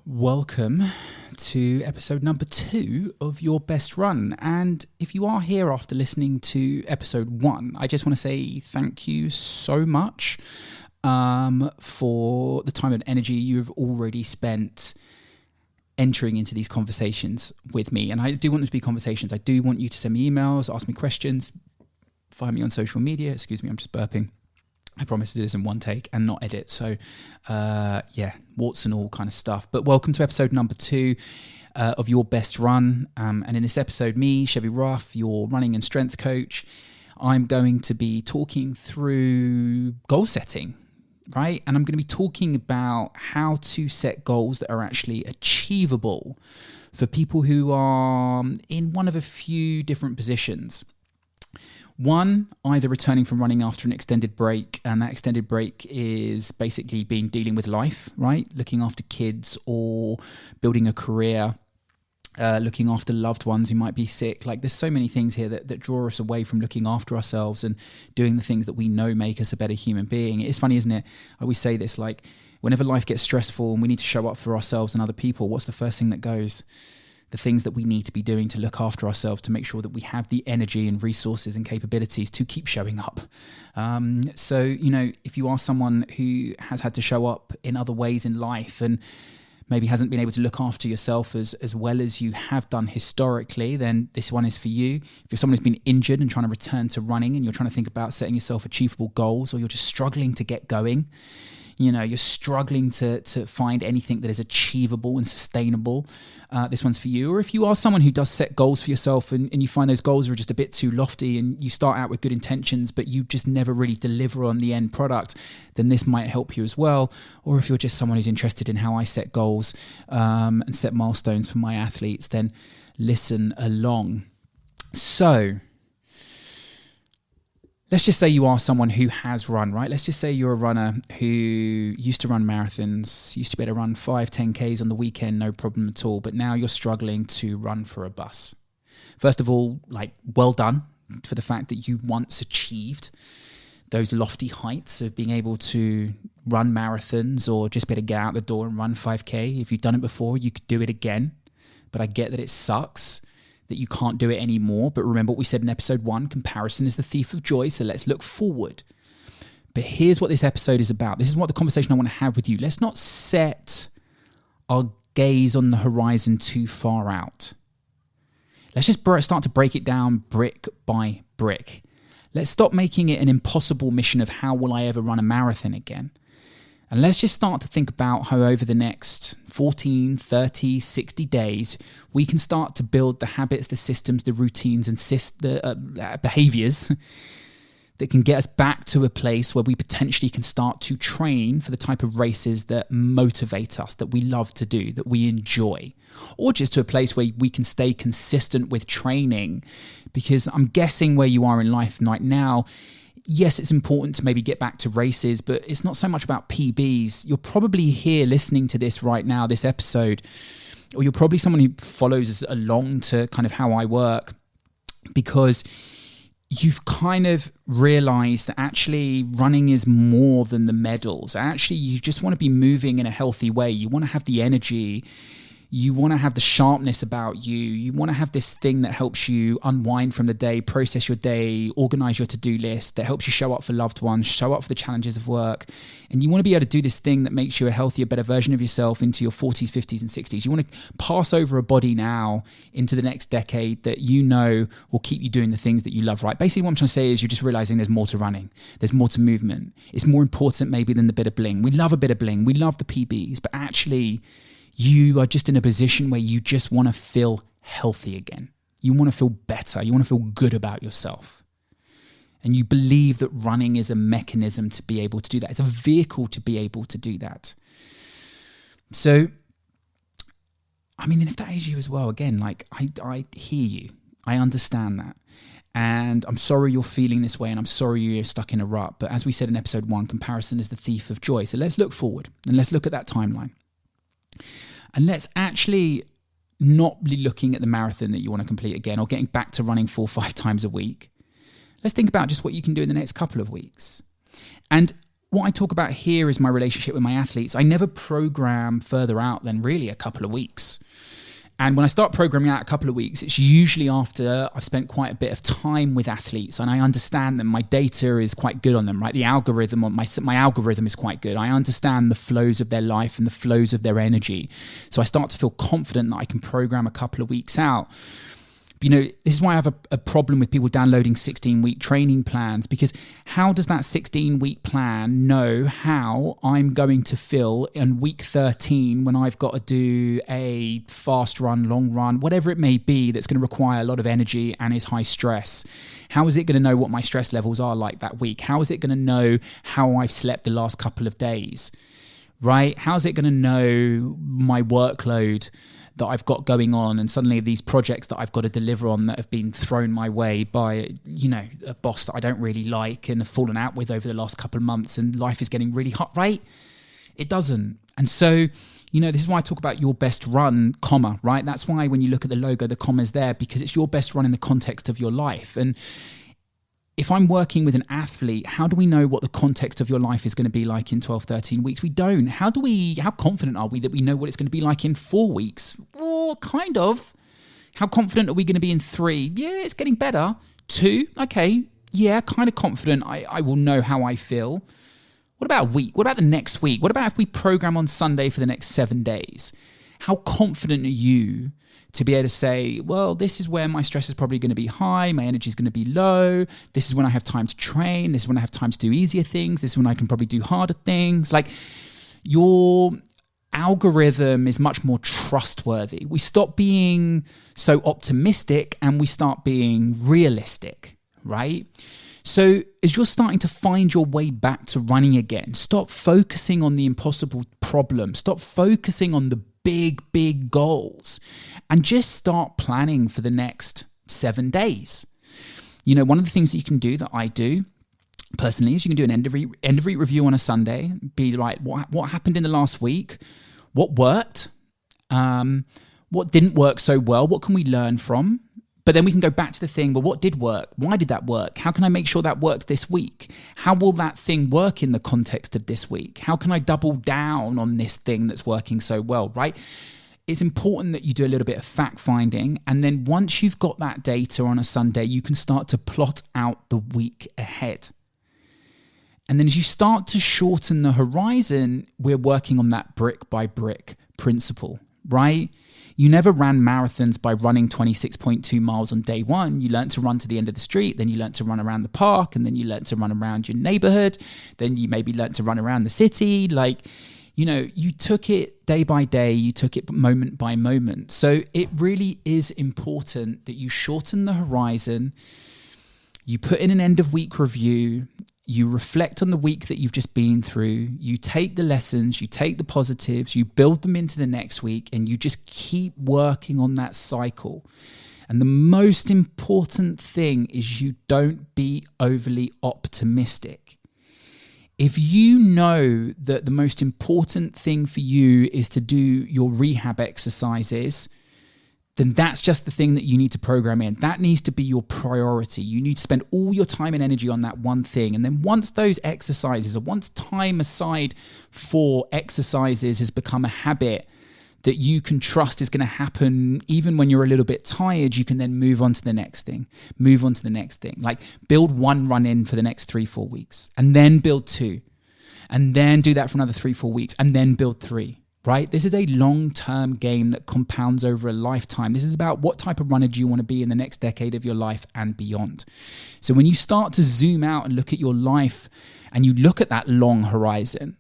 Welcome to episode number 2 of Your Best Run. And if you are here after listening to episode 1, I just want to say thank you so much for the time and energy you've already spent entering into these conversations with me. And I do want them to be conversations. I do want you to send me emails, ask me questions, find me on social media. Excuse me, I'm just burping. I promise to do this in one take and not edit. So, warts and all kind of stuff. But welcome to episode number 2 of Your Best Run. And in this episode, me, Chevy Ruff, your running and strength coach, I'm going to be talking through goal setting, right? And I'm going to be talking about how to set goals that are actually achievable for people who are in one of a few different positions. One, either returning from running after an extended break, and that extended break is basically dealing with life, right? Looking after kids or building a career, looking after loved ones who might be sick. Like there's so many things here that draw us away from looking after ourselves and doing the things that we know make us a better human being. It's funny, isn't it? I always say this, like whenever life gets stressful and we need to show up for ourselves and other people, what's the first thing that goes? The things that we need to be doing to look after ourselves, to make sure that we have the energy and resources and capabilities to keep showing up. So, if you are someone who has had to show up in other ways in life and maybe hasn't been able to look after yourself as well as you have done historically, then this one is for you. If you're someone who's been injured and trying to return to running and you're trying to think about setting yourself achievable goals, or you're just struggling to get going, you're struggling to find anything that is achievable and sustainable, this one's for you. Or if you are someone who does set goals for yourself and you find those goals are just a bit too lofty and you start out with good intentions, but you just never really deliver on the end product, then this might help you as well. Or if you're just someone who's interested in how I set goals and set milestones for my athletes, then listen along. So, let's just say you are someone who has run, right? Let's just say you're a runner who used to run marathons, used to be able to run 5, 10Ks on the weekend, no problem at all. But now you're struggling to run for a bus. First of all, well done for the fact that you once achieved those lofty heights of being able to run marathons or just be able to get out the door and run 5K. If you've done it before, you could do it again. But I get that it sucks that you can't do it anymore. But remember what we said in episode 1, comparison is the thief of joy. So let's look forward. But here's what this episode is about. This is what the conversation I want to have with you. Let's not set our gaze on the horizon too far out. Let's just start to break it down brick by brick. Let's stop making it an impossible mission of how will I ever run a marathon again. And let's just start to think about how over the next 14, 30, 60 days, we can start to build the habits, the systems, the routines, and the behaviors that can get us back to a place where we potentially can start to train for the type of races that motivate us, that we love to do, that we enjoy. Or just to a place where we can stay consistent with training. Because I'm guessing where you are in life right now, yes, it's important to maybe get back to races, but it's not so much about PBs. You're probably here listening to this right now, this episode, or you're probably someone who follows along to kind of how I work because you've kind of realized that actually running is more than the medals. Actually, you just want to be moving in a healthy way. You want to have the energy. You want to have the sharpness about you. You want to have this thing that helps you unwind from the day, process your day, organize your to-do list, that helps you show up for loved ones, show up for the challenges of work. And you want to be able to do this thing that makes you a healthier, better version of yourself into your 40s, 50s, and 60s. You want to pass over a body now into the next decade that you know will keep you doing the things that you love, right? Basically, what I'm trying to say is you're just realizing there's more to running. There's more to movement. It's more important maybe than the bit of bling. We love a bit of bling. We love the PBs, but actually you are just in a position where you just want to feel healthy again. You want to feel better. You want to feel good about yourself. And you believe that running is a mechanism to be able to do that. It's a vehicle to be able to do that. So, and if that is you as well, again, I hear you. I understand that. And I'm sorry you're feeling this way, and I'm sorry you're stuck in a rut. But as we said in episode 1, comparison is the thief of joy. So let's look forward and let's look at that timeline. And let's actually not be looking at the marathon that you want to complete again or getting back to running 4 or 5 times a week. Let's think about just what you can do in the next couple of weeks. And what I talk about here is my relationship with my athletes. I never program further out than really a couple of weeks. And when I start programming out a couple of weeks, it's usually after I've spent quite a bit of time with athletes and I understand them. My data is quite good on them, right? The algorithm on my algorithm is quite good. I understand the flows of their life and the flows of their energy. So I start to feel confident that I can program a couple of weeks out. This is why I have a problem with people downloading 16-week training plans, because how does that 16-week plan know how I'm going to feel in week 13 when I've got to do a fast run, long run, whatever it may be that's going to require a lot of energy and is high stress? How is it going to know what my stress levels are like that week? How is it going to know how I've slept the last couple of days, right? How is it going to know my workload that I've got going on, and suddenly these projects that I've got to deliver on that have been thrown my way by, a boss that I don't really like and have fallen out with over the last couple of months, and life is getting really hot, right? It doesn't. And so, this is why I talk about your best run, comma, right? That's why when you look at the logo, the comma is there, because it's your best run in the context of your life. And if I'm working with an athlete, how do we know what the context of your life is going to be like in 12, 13 weeks? We don't. How confident are we that we know what it's going to be like in 4 weeks? Well, kind of. How confident are we going to be in 3? Yeah, it's getting better. 2? Okay. Yeah, kind of confident I will know how I feel. What about a week? What about the next week? What about if we program on Sunday for the next 7 days? How confident are you to be able to say, well, this is where my stress is probably going to be high, my energy is going to be low, this is when I have time to train, this is when I have time to do easier things, this is when I can probably do harder things. Like, your algorithm is much more trustworthy. We stop being so optimistic and we start being realistic, right? So as you're starting to find your way back to running again, stop focusing on the impossible problem, stop focusing on the big goals, and just start planning for the next 7 days. One of the things that you can do, that I do personally, is you can do an end of week review on a Sunday. Be like, what happened in the last week? What worked? What didn't work so well? What can we learn from? But then we can go back to the thing, well, what did work? Why did that work? How can I make sure that works this week? How will that thing work in the context of this week? How can I double down on this thing that's working so well, right? It's important that you do a little bit of fact finding. And then once you've got that data on a Sunday, you can start to plot out the week ahead. And then as you start to shorten the horizon, we're working on that brick by brick principle, right? You never ran marathons by running 26.2 miles on day one. You learned to run to the end of the street, then you learned to run around the park, and then you learned to run around your neighborhood, then you maybe learned to run around the city. You took it day by day, you took it moment by moment. So it really is important that you shorten the horizon, you put in an end of week review, you reflect on the week that you've just been through, you take the lessons, you take the positives, you build them into the next week, and you just keep working on that cycle. And the most important thing is you don't be overly optimistic. If you know that the most important thing for you is to do your rehab exercises, then that's just the thing that you need to program in. That needs to be your priority. You need to spend all your time and energy on that one thing. And then once those exercises, or once time aside for exercises has become a habit that you can trust is going to happen even when you're a little bit tired, you can then move on to the next thing, Like, build one run in for the next 3-4 weeks, and then build 2, and then do that for another 3-4 weeks, and then build 3. Right? This is a long-term game that compounds over a lifetime. This is about what type of runner do you want to be in the next decade of your life and beyond. So when you start to zoom out and look at your life and you look at that long horizon,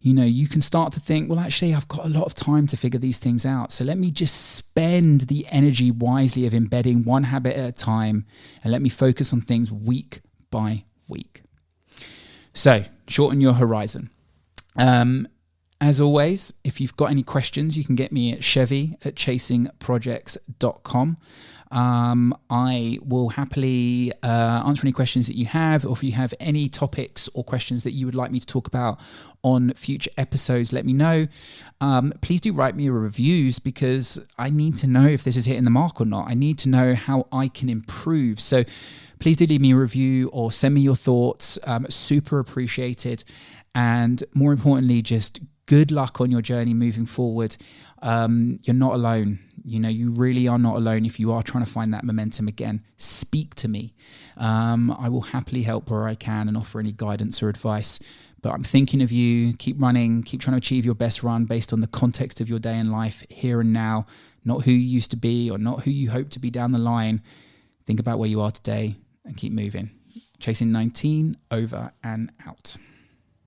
you can start to think, well, actually, I've got a lot of time to figure these things out. So let me just spend the energy wisely of embedding one habit at a time, and let me focus on things week by week. So shorten your horizon. As always, if you've got any questions, you can get me at chevy@chasingprojects.com. I will happily answer any questions that you have, or if you have any topics or questions that you would like me to talk about on future episodes, let me know. Please do write me reviews, because I need to know if this is hitting the mark or not. I need to know how I can improve. So Please do leave me a review or send me your thoughts. Super appreciated. And more importantly, just good luck on your journey moving forward. You're not alone. You really are not alone. If you are trying to find that momentum again, speak to me. I will happily help where I can and offer any guidance or advice. But I'm thinking of you. Keep running. Keep trying to achieve your best run based on the context of your day in life, here and now, not who you used to be or not who you hope to be down the line. Think about where you are today and keep moving. Chasing 19, over and out.